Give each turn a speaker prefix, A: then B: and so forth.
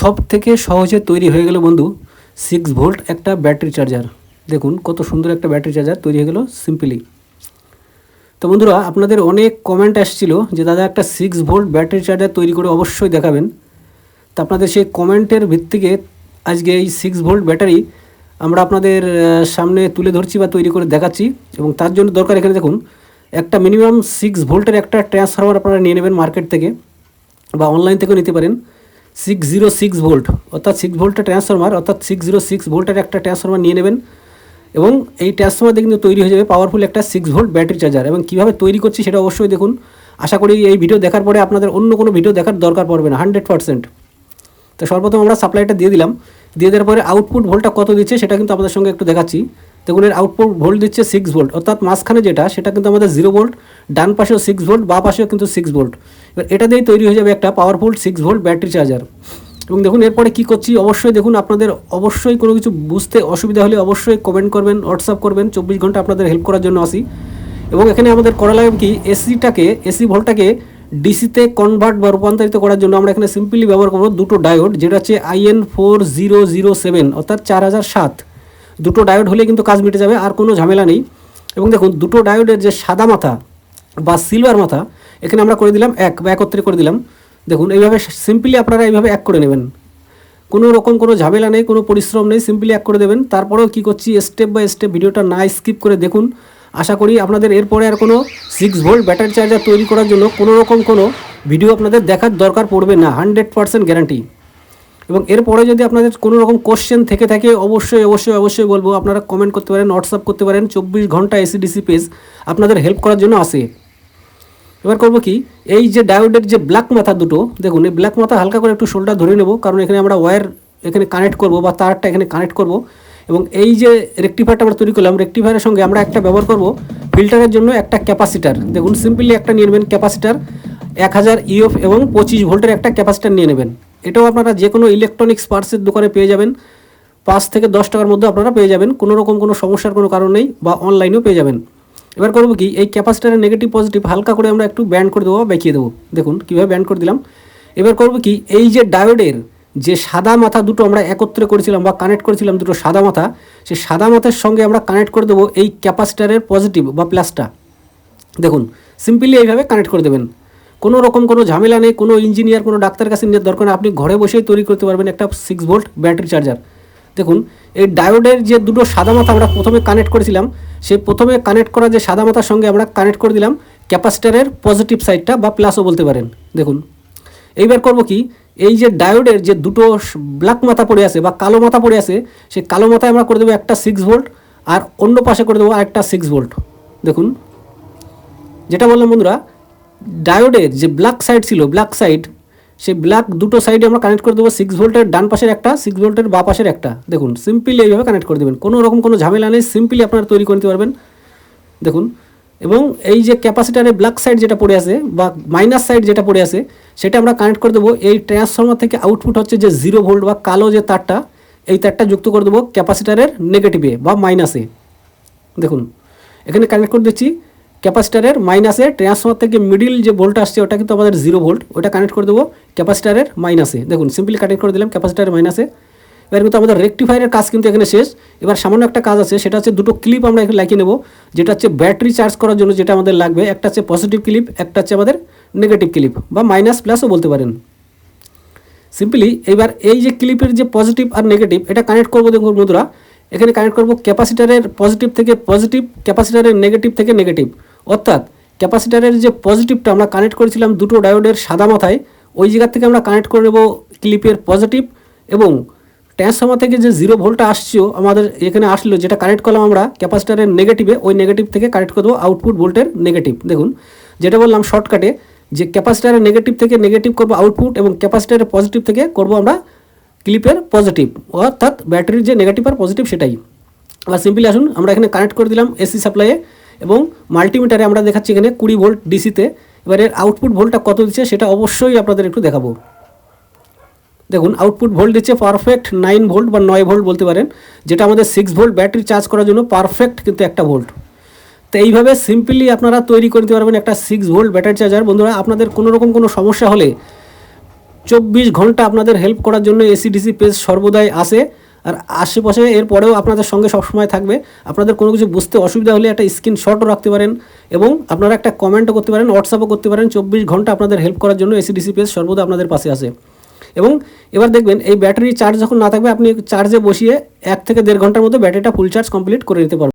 A: সব থেকে সহজে তৈরি হয়ে গেল বন্ধু 6 ভোল্ট একটা ব্যাটারি চার্জার। দেখুন কত সুন্দর একটা ব্যাটারি চার্জার তৈরি হয়ে গেল সিম্পলি। তো বন্ধুরা, আপনাদের অনেক কমেন্ট আসছিল যে দাদা একটা 6 ভোল্ট ব্যাটারি চার্জার তৈরি করে অবশ্যই দেখাবেন। তো আপনাদের সেই কমেন্টের ভিত্তিতে আজকে এই 6 ভোল্ট ব্যাটারি আমরা আপনাদের সামনে তুলে ধরছি বা তৈরি করে দেখাচ্ছি। এবং তার জন্য দরকার এখানে দেখুন একটা মিনিমাম 6 ভোল্টের একটা ট্রান্সফরমার আপনারা নিয়ে নেবেন মার্কেট থেকে বা অনলাইন থেকেও নিতে পারেন। 606 ভোল্ট অর্থাৎ 6 ভোল্টের ট্রান্সফরমার অর্থাৎ 606 ভোল্টের একটা ট্রান্সফরমার নিয়ে নেবেন এবং এই ট্রান্সফরমার দিয়ে কিন্তু তৈরি হয়ে যাবে পাওয়ারফুল একটা 6 ভোল্ট ব্যাটারি চার্জার। এবং কীভাবে তৈরি করছি সেটা অবশ্যই দেখুন। আশা করি এই ভিডিও দেখার পরে আপনাদের অন্য কোনো ভিডিও দেখার দরকার পড়বে না 100%। তো সর্বপ্রথম আমরা সাপ্লাইটা দিয়ে দিলাম, দিয়ে দেওয়ার পরে আউটপুট ভোল্টটা কত দিচ্ছে সেটা কিন্তু আপনাদের সঙ্গে একটু দেখাচ্ছি। দেখুন এর আউটপুট ভোল্ট দিচ্ছে 6 ভোল্ট অর্থাৎ মাঝখানে যেটা সেটা কিন্তু আমাদের 0 ভোল্ট, ডান পাশেও 6 ভোল্ট, বা পাশেও কিন্তু 6 ভোল্ট। এবার এটা দিয়েই তৈরি হয়ে যাবে একটা পাওয়ারফুল 6 ভোল্ট ব্যাটারি চার্জার। এবং দেখুন এরপরে কী করছি অবশ্যই দেখুন, আপনাদের অবশ্যই কোনো কিছু বুঝতে অসুবিধা হলে অবশ্যই কমেন্ট করবেন, হোয়াটসঅ্যাপ করবেন, 24 ঘন্টা আপনাদের হেল্প করার জন্য আসি। এবং এখানে আমাদের করা লাগবে কি এসি ভোল্টটাকে ডিসিতে কনভার্ট বা রূপান্তরিত করার জন্য আমরা এখানে সিম্পলি ব্যবহার করবো দুটো ডায়োড, যেটা হচ্ছে IN4007 অর্থাৎ 4007। দুটো ডায়োড হলে কিন্তু কাজ মিটে যাবে, আর কোনো ঝামেলা নেই। এবং দেখুন দুটো ডায়োডের যে সাদা মাথা বা সিলভার মাথা এখানে আমরা করে দিলাম এক বা একত্রে করে দিলাম। দেখুন এইভাবে সিম্পলি আপনারা এইভাবে এক করে নেবেন, কোনো রকম কোনো ঝামেলা নেই, কোনো পরিশ্রম নেই, সিম্পলি এক করে দেবেন। তারপরেও কী করছি স্টেপ বাই স্টেপ ভিডিওটা না স্কিপ করে দেখুন। আশা করি আপনাদের এরপরে আর কোনো 6 ভোল্ট ব্যাটারি চার্জার তৈরি করার জন্য কোনো রকম কোনো ভিডিও আপনাদের দেখার দরকার পড়বে না, 100% গ্যারান্টি। এবং এরপরে যদি আপনাদের কোনো রকম কোশ্চেন থেকে থাকে অবশ্যই অবশ্যই অবশ্যই বলবো, আপনারা কমেন্ট করতে পারেন, হোয়াটসঅ্যাপ করতে পারেন। 24 ঘন্টা এসিডিসি পেজ আপনাদের হেল্প করার জন্য আসে। এবার করবো কি, এই যে ডায়োডের যে ব্ল্যাক মাথা দুটো দেখুন, এই ব্ল্যাক মাথা হালকা করে একটু শোল্ডার ধরে নেব, কারণ এখানে আমরা ওয়্যার এখানে কানেক্ট করব বা তারটা এখানে কানেক্ট করব। এবং এই যে রেকটিফায়ারটা আমরা তৈরি করলাম, রেকটিফায়ারের সঙ্গে আমরা একটা ব্যবহার করব ফিল্টারের জন্য একটা ক্যাপাসিটার। দেখুন সিম্পলি একটা নিয়ে নেবেন ক্যাপাসিটার, 1000 ইউএফ এবং 25 ভোল্টের একটা ক্যাপাসিটার নিয়ে নেবেন। এটাও আপনারা যে কোনো ইলেকট্রনিক্স পার্টসের দোকানে পেয়ে যাবেন, 5 থেকে 10 টাকার মধ্যে আপনারা পেয়ে যাবেন, কোনো রকম কোনো সমস্যার কোনো কারণ নেই, বা অনলাইনেও পেয়ে যাবেন। এবার করবো কি, এই ক্যাপাসিটারের নেগেটিভ পজিটিভ হালকা করে আমরা একটু ব্যান্ড করে দেবো, বেঁকিয়ে দেবো। দেখুন কীভাবে ব্যান্ড করে দিলাম। এবার করবো কি, এই যে ডায়োডের যে সাদা মাথা দুটো আমরা একত্রে করেছিলাম বা কানেক্ট করেছিলাম দুটো সাদা মাথা, সেই সাদা মাথার সঙ্গে আমরা কানেক্ট করে দেবো এই ক্যাপাসিটারের পজিটিভ বা প্লাসটা। দেখুন সিম্পলি এইভাবে কানেক্ট করে দেবেন, কোনো রকম কোনো ঝামেলা নেই, কোনো ইঞ্জিনিয়ার কোনো ডাক্তার কাছে নেওয়ার দরকার নেই, আপনি ঘরে বসেই তৈরি করতে পারবেন একটা 6 ভোল্ট ব্যাটারি চার্জার। দেখুন এই ডায়োডের যে দুটো সাদা মাথা আমরা প্রথমে কানেক্ট করেছিলাম, সেই প্রথমে কানেক্ট করা যে সাদা মাথার সঙ্গে আমরা কানেক্ট করে দিলাম ক্যাপাসিটারের পজিটিভ সাইডটা বা প্লাসও বলতে পারেন। দেখুন এইবার করব কি, এই যে ডায়োডের যে দুটো ব্ল্যাক মাথা পড়ে আছে বা কালো মাথা পড়ে আছে, সেই কালো মাথায় আমরা করে দেবো একটা 6 ভোল্ট, আর অন্য পাশে করে দেবো আরেকটা 6 ভোল্ট। দেখুন যেটা বললাম বন্ধুরা, ডায়োডের যে ব্ল্যাক সাইড ছিল, ব্ল্যাক সাইড, সেই ব্ল্যাক দুটো সাইডে আমরা কানেক্ট করে দেবো 6 ভোল্টের ডান পাশের একটা, 6 ভোল্টের বা পাশের একটা। দেখুন সিম্পলি এইভাবে কানেক্ট করে দেবেন, কোনো রকম কোনো ঝামেলা নেই, সিম্পলি আপনারা তৈরি করতে পারবেন। দেখুন এবং এই যে ক্যাপাসিটারের ব্ল্যাক সাইড যেটা পড়ে আছে বা মাইনাস সাইড যেটা পড়ে আছে, সেটা আমরা কানেক্ট করে দেবো এই ট্রান্সফর্মার থেকে আউটপুট হচ্ছে যে 0 ভোল্ট বা কালো যে তারটা, এই তারটা যুক্ত করে দেবো ক্যাপাসিটারের নেগেটিভে বা মাইনাসে। দেখুন এখানে কানেক্ট করে দিচ্ছি ক্যাপাসিটারের মাইনাসে, ট্রান্সফর্মার থেকে মিডিল যে ভোল্ট আসছে ওটা কিন্তু আমাদের 0 ভোল্ট, ওটা কানেক্ট করে দেবো ক্যাপাসিটারের মাইনাসে। দেখুন সিম্পলি কানেক্ট করে দিলাম ক্যাপাসিটারের মাইনাসে। এবার কিন্তু আমাদের রেকটিফায়ারের কাজ কিন্তু এখানে শেষ। এবার সামান্য একটা কাজ আছে, সেটা হচ্ছে দুটো ক্লিপ আমরা এখানে লাগিয়ে নেব, যেটা হচ্ছে ব্যাটারি চার্জ করার জন্য যেটা আমাদের লাগবে। একটা হচ্ছে পজিটিভ ক্লিপ, একটা হচ্ছে আমাদের নেগেটিভ ক্লিপ বা মাইনাস প্লাসও বলতে পারেন। সিম্পলি এবার এই যে ক্লিপের যে পজিটিভ আর নেগেটিভ এটা কানেক্ট করবো। দেখুন বন্ধুরা এখানে কানেক্ট করবো ক্যাপাসিটারের পজিটিভ থেকে পজিটিভ, ক্যাপাসিটারের নেগেটিভ থেকে নেগেটিভ। অর্থাৎ ক্যাপাসিটারের যে পজিটিভটা আমরা কানেক্ট করেছিলাম দুটো ডায়োডের সাদা মাথায়, ওই জায়গা থেকে আমরা কানেক্ট করে নেব ক্লিপের পজিটিভ, এবং ট্রান্সফর্মার থেকে যে 0 ভোল্টটা আসছে আমাদের এখানে আসলো, যেটা কানেক্ট করলাম আমরা ক্যাপাসিটারের নেগেটিভে, ওই নেগেটিভ থেকে কানেক্ট করে দেবো আউটপুট ভোল্টের নেগেটিভ। দেখুন যেটা বললাম শর্টকাটে, যে ক্যাপাসিটারের নেগেটিভ থেকে নেগেটিভ করবো আউটপুট, এবং ক্যাপাসিটারের পজিটিভ থেকে করবো আমরা ক্লিপের পজিটিভ, অর্থাৎ ব্যাটারির যে নেগেটিভ আর পজিটিভ সেটাই। আবার সিম্পলি আসুন আমরা এখানে কানেক্ট করে দিলাম এসি সাপ্লাইয়ে, এবং মাল্টিমিটারে আমরা দেখাচ্ছি এখানে 20 ভোল্ট ডিসিতে। এবার এর আউটপুট ভোল্টটা কত দিচ্ছে সেটা অবশ্যই আপনাদের একটু দেখাবো। দেখুন আউটপুট ভোল্ট দিচ্ছে পারফেক্ট 9 ভোল্ট বা 9 ভোল্ট বলতে পারেন, যেটা আমাদের 6 ভোল্ট ব্যাটারি চার্জ করার জন্য পারফেক্ট কিন্তু একটা ভোল্ট। তো এইভাবে সিম্পলি আপনারা তৈরি করে দিতে পারবেন একটা 6 ভোল্ট ব্যাটারি চার্জার। বন্ধুরা আপনাদের কোনো রকম কোনো সমস্যা হলে 24 ঘন্টা আপনাদের হেল্প করার জন্য এসিডিসি পেজ সর্বদাই আসে, আর আশেপাশে এরপরেও আপনাদের সঙ্গে সবসময় থাকবে। আপনাদের কোনো কিছু বুঝতে অসুবিধা হলে একটা স্ক্রিনশটও রাখতে পারেন এবং আপনারা একটা কমেন্টও করতে পারেন, হোয়াটসঅ্যাপও করতে পারেন। 24 ঘন্টা আপনাদের হেল্প করার জন্য এসিডিসি পেজ সর্বদা আপনাদের পাশে আসে। এবং এবার দেখবেন এই ব্যাটারি চার্জ যখন না থাকবে, আপনি চার্জে বসিয়ে 1 থেকে 1.5 ঘন্টার মধ্যে ব্যাটারিটা ফুল চার্জ কমপ্লিট করে নিতে পারবেন।